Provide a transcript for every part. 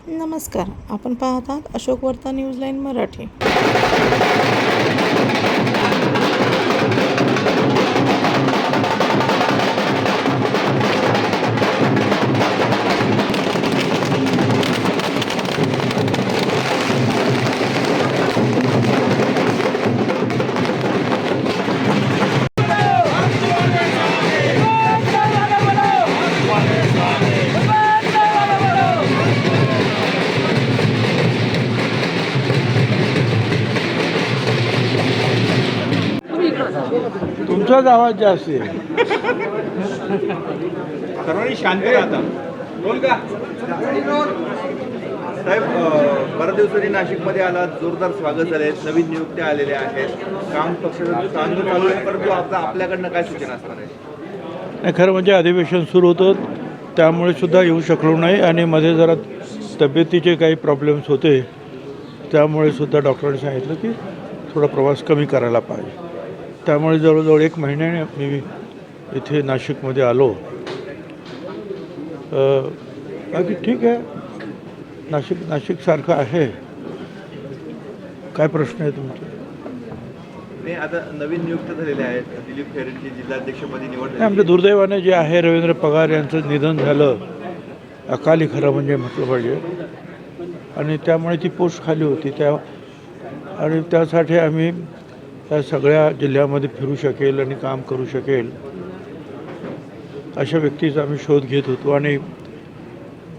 नमस्कार. आपण पाहत आहात अशोक वार्ता न्यूज लाईन मराठी. तुमचाच आवाज जास्त आहे. सर्वांनी शांत राहता. बोल का साहेब, बऱ्याच दिवसांनी नाशिकमध्ये आला, जोरदार स्वागत झाले, नवीन नियुक्त्या आलेल्या आहेत, काम पक्षाचं चांगलं चालू आहे, परंतु आपल्याकडनं काय सूचना असणार आहे? नाही, खरं म्हणजे अधिवेशन सुरू होतं त्यामुळे सुद्धा येऊ शकलो नाही आणि मध्ये जरा तब्येतीचे काही प्रॉब्लेम्स होते त्यामुळे सुद्धा डॉक्टरांनी सांगितलं की थोडा प्रवास कमी करायला पाहिजे. त्यामुळे जवळजवळ 1 महिन्याने मी इथे नाशिकमध्ये आलो. बाकी ठीक आहे, नाशिकसारखं आहे. काय प्रश्न आहे तुमचे? नाही, आता नवीन नियुक्त झालेले आहेत. दिलीप खैरेंची जिल्हाध्यक्षपदी निवड झाली. आमच्या दुर्दैवाने जे आहे रवींद्र पगार यांचं निधन झालं अकाली, खरं म्हणजे म्हटलं पाहिजे, आणि त्यामुळे ती पोस्ट खाली होती आणि त्यासाठी आम्ही त्या सगळ्या जिल्ह्यामध्ये फिरू शकेल आणि काम करू शकेल अशा व्यक्तीचा आम्ही शोध घेत होतो. आणि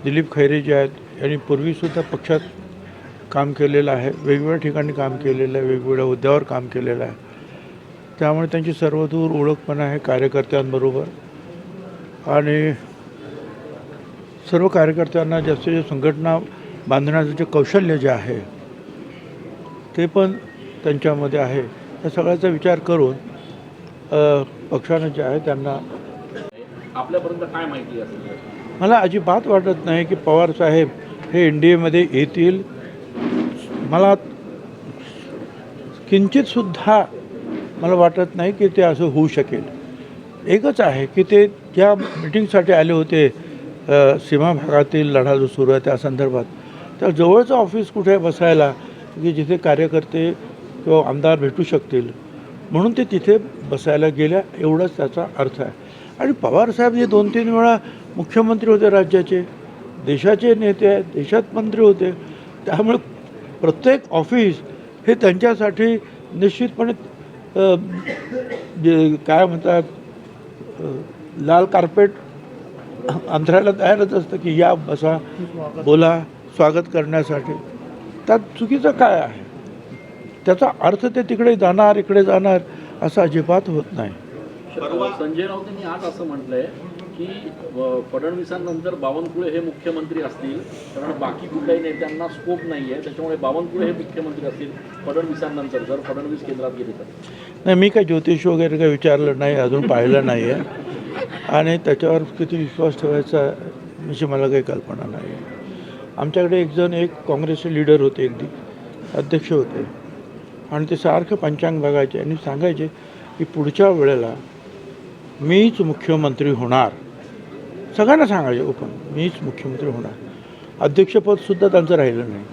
दिलीप खैरे जे आहेत यांनी पूर्वीसुद्धा पक्षात काम केलेलं आहे, वेगवेगळ्या ठिकाणी काम केलेलं आहे, वेगवेगळ्या हुद्द्यावर काम केलेलं आहे. त्यामुळे त्यांची सर्वदूर ओळख पण आहे कार्यकर्त्यांबरोबर, आणि सर्व कार्यकर्त्यांना जास्तीत जास्त संघटना बांधण्याचं जे कौशल्य जे आहे ते पण त्यांच्यामध्ये आहे. या सगळ्याचा विचार करून पक्षानं जे आहे त्यांना, आपल्यापर्यंत काय माहिती असेल? मला अजिबात वाटत नाही की पवारसाहेब हे NDAमध्ये येतील. मला किंचितसुद्धा मला वाटत नाही की ते असं होऊ शकेल. एकच आहे की ते ज्या मिटिंगसाठी आले होते सीमा भागातील लढा जो सुरू आहे त्या संदर्भात, त्या जवळचं ऑफिस कुठे बसायला की जिथे कार्यकर्ते किंवा आमदार भेटू शकतील म्हणून ते तिथे बसायला गेल्या, एवढाच त्याचा अर्थ आहे. आणि पवारसाहेब हे 2-3 वेळा मुख्यमंत्री होते राज्याचे, देशाचे नेते आहेत, देशात मंत्री होते. त्यामुळे प्रत्येक ऑफिस हे त्यांच्यासाठी निश्चितपणे काय म्हणतात लाल कार्पेट अंथरायला तयारच असतं की या बसा, बोला, स्वागत करण्यासाठी. त्यात चुकीचं काय आहे? त्याचा अर्थ ते तिकडे जाणार इकडे जाणार असं अजिबात होत नाही. संजय राऊतांनी आज असं म्हटलंय की फडणवीसांनंतर बावनकुळे हे मुख्यमंत्री असतील, कारण बाकी कुठल्याही नेत्यांना स्कोप नाही आहे, त्याच्यामुळे बावनकुळे हे मुख्यमंत्री असतील फडणवीसांनंतर, जर फडणवीस केंद्रात गेले तर. नाही, मी काय ज्योतिष वगैरे काही विचारलं नाही, अजून पाहिलं नाही आहे, आणि त्याच्यावर किती विश्वास ठेवायचा म्हणजे मला काही कल्पना नाही आहे. आमच्याकडे एक काँग्रेसचे लीडर होते, अगदी अध्यक्ष होते, आणि ते सारखं पंचांग बघायचे आणि सांगायचे की पुढच्या वेळेला मीच मुख्यमंत्री होणार. सगळ्यांना सांगायचे ओपन, मीच मुख्यमंत्री होणार. अध्यक्षपदसुद्धा त्यांचं राहिलं नाही,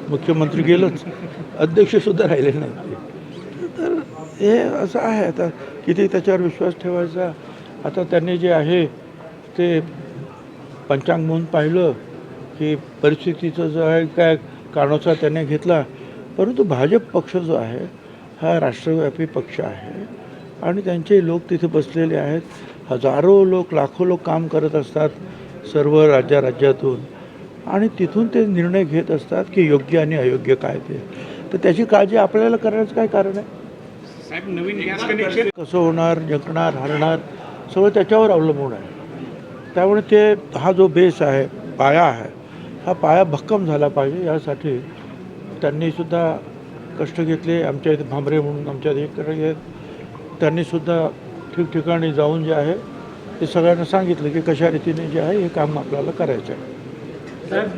मुख्यमंत्री गेलंच, अध्यक्षसुद्धा राहिले नाही. तर हे असं आहे. आता किती त्याच्यावर विश्वास ठेवायचा? आता त्यांनी जे आहे ते पंचांग म्हणून पाहिलं की परिस्थितीचं जो आहे काय कानोसा त्याने घेतला. परंतु भाजप पक्ष जो आहे हा राष्ट्रव्यापी पक्ष आहे आणि त्यांचे लोक तिथे बसलेले आहेत. हजारो लोक, लाखो लोक काम करत असतात सर्व राज्यातून, आणि तिथून ते निर्णय घेत असतात की योग्य आणि अयोग्य काय ते. तर त्याची काळजी आपल्याला करण्याचं काय कारण आहे? साहेब, नवीन गॅस कनेक्शन कसं होणार, जिंकणार, हरणार, सगळं त्याच्यावर अवलंबून आहे. त्यामुळे ते हा जो बेस आहे, पाया आहे, हा पाया भक्कम झाला पाहिजे. यासाठी त्यांनीसुद्धा कष्ट घेतले. आमच्या इथे भांबरे म्हणून आमच्या इकडे आहेत, त्यांनीसुद्धा ठिकठिकाणी जाऊन जे आहे ते सगळ्यांना सांगितलं की कशा रीतीने जे आहे हे काम आपल्याला करायचं आहे. साहेब,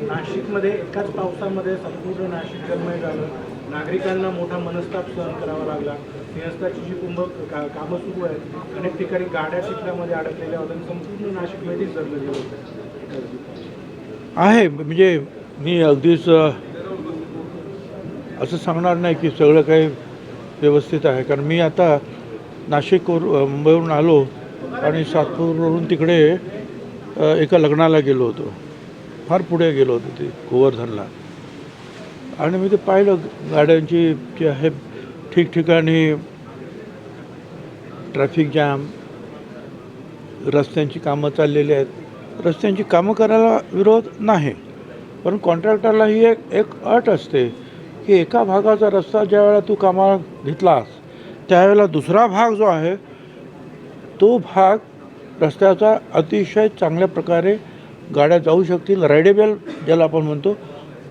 नाशिकमध्ये एकाच पावसामध्ये संपूर्ण नाशिक जलमय झालं. नागरिकांना मोठा मनस्ताप सहन करावा लागला. सिंहस्थाची जी कामं सुरू आहेत, अनेक ठिकाणी गाड्या चिखल्यामध्ये अडकलेल्या होत्या, संपूर्ण नाशिकमध्येच जडलं गेलं होतं. आहे म्हणजे मी अगदीच असं सांगणार नाही की सगळं काही व्यवस्थित आहे, कारण मी आता मुंबईवरून आलो आणि सातपूरवरून तिकडे एका लग्नाला गेलो होतो, फार पुढे गेलो होतो ते गोवर्धनला, आणि मी ते पाहिलं गाड्यांची जी आहे ठिकठिकाणी ट्रॅफिक जॅम, रस्त्यांची कामं चाललेली आहेत. रस्त्यांची कामं करायला विरोध नाही, पण कॉन्ट्रॅक्टरला ही एक अट असते की एका भागाचा रस्ता ज्या वेळेला तू कामाला घेतलास त्यावेळेला दुसरा भाग जो आहे तो भाग रस्त्याचा अतिशय चांगल्या प्रकारे गाड्या जाऊ शकतील, रायडेबल ज्याला आपण म्हणतो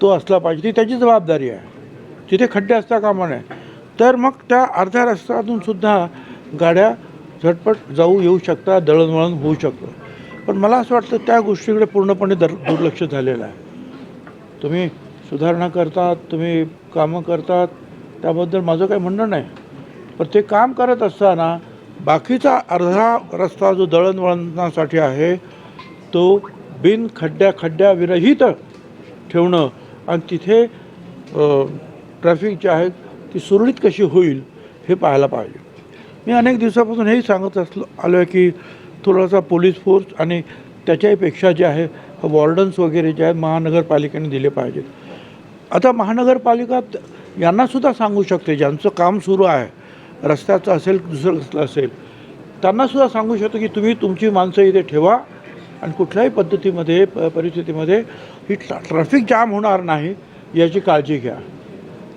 तो असला पाहिजे. ती त्याची जबाबदारी आहे. तिथे खड्डे असता कामा नये, तर मग त्या अर्ध्या रस्त्यातून सुद्धा गाड्या झटपट जाऊ येऊ शकतात, दळणवळण होऊ शकतं. पण मला असं वाटतं त्या गोष्टीकडे पूर्णपणे दुर्लक्ष झालेलं आहे. तुम्ही सुधारणा करतात, तुम्ही कामं करतात, त्याबद्दल माझं काही म्हणणं नाही, पण ते काम करत असताना बाकीचा अर्धा रस्ता जो दळणवळणासाठी आहे तो बिन खड्ड्याविरहित ठेवणं आणि तिथे ट्रॅफिक जी आहे ती सुरळीत कशी होईल हे पाहायला पाहिजे. मी अनेक दिवसापासून हेही सांगत आलो आहे की थोडासा पोलीस फोर्स आणि त्याच्याहीपेक्षा जे आहे वॉर्डन्स वगैरे जे आहेत महानगरपालिकेने दिले पाहिजेत. आता महानगरपालिका यांनासुद्धा सांगू शकते, ज्यांचं काम सुरू आहे, रस्त्याचं असेल दुसरं कसलं असेल, त्यांनासुद्धा सांगू शकतो की तुम्ही तुमची माणसं इथे ठेवा आणि कुठल्याही पद्धतीमध्ये परिस्थितीमध्ये ही ट्रॅफिक जाम होणार नाही याची काळजी घ्या.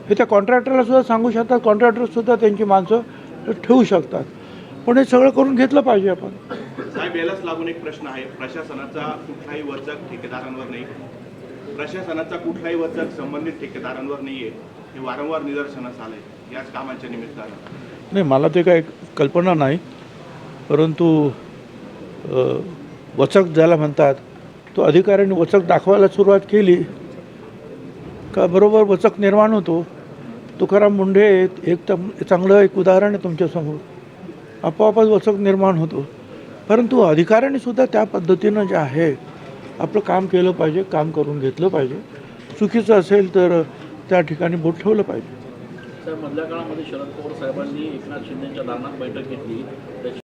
हे त्या कॉन्ट्रॅक्टरलासुद्धा सांगू शकतात, कॉन्ट्रॅक्टरसुद्धा त्यांची माणसं ठेवू शकतात. पण हे सगळं करून घेतलं पाहिजे आपण. साहेब, यालाच लागून एक प्रश्न आहे. प्रशासनाचा कुठलाही वचक ठेकेदारांवर नाही, प्रशासनाचा कुठलाही वचक संबंधित ठेकेदारांवर नाही आहे, हे वारंवार निदर्शनास आलं आहे याच कामाच्या निमित्तानं. नाही, मला ते काही कल्पना नाही, परंतु वचक ज्याला म्हणतात तो अधिकाऱ्यांनी वचक दाखवायला सुरुवात केली का बरोबर वचक निर्माण होतो. तुकाराम मुंढे एक चांगलं एक उदाहरण आहे तुमच्यासमोर. आपोआपच वचक निर्माण होतो. परंतु अधिकाऱ्यांनीसुद्धा त्या पद्धतीनं जे आहे आपलं काम केलं पाहिजे, काम करून घेतलं पाहिजे. चुकीचं असेल तर त्या ठिकाणी बोट ठेवलं पाहिजे. साहेब, मधल्या काळामध्ये शरद पवार साहेबांनी एकनाथ शिंदेच्या दालनात बैठक घेतली, त्याची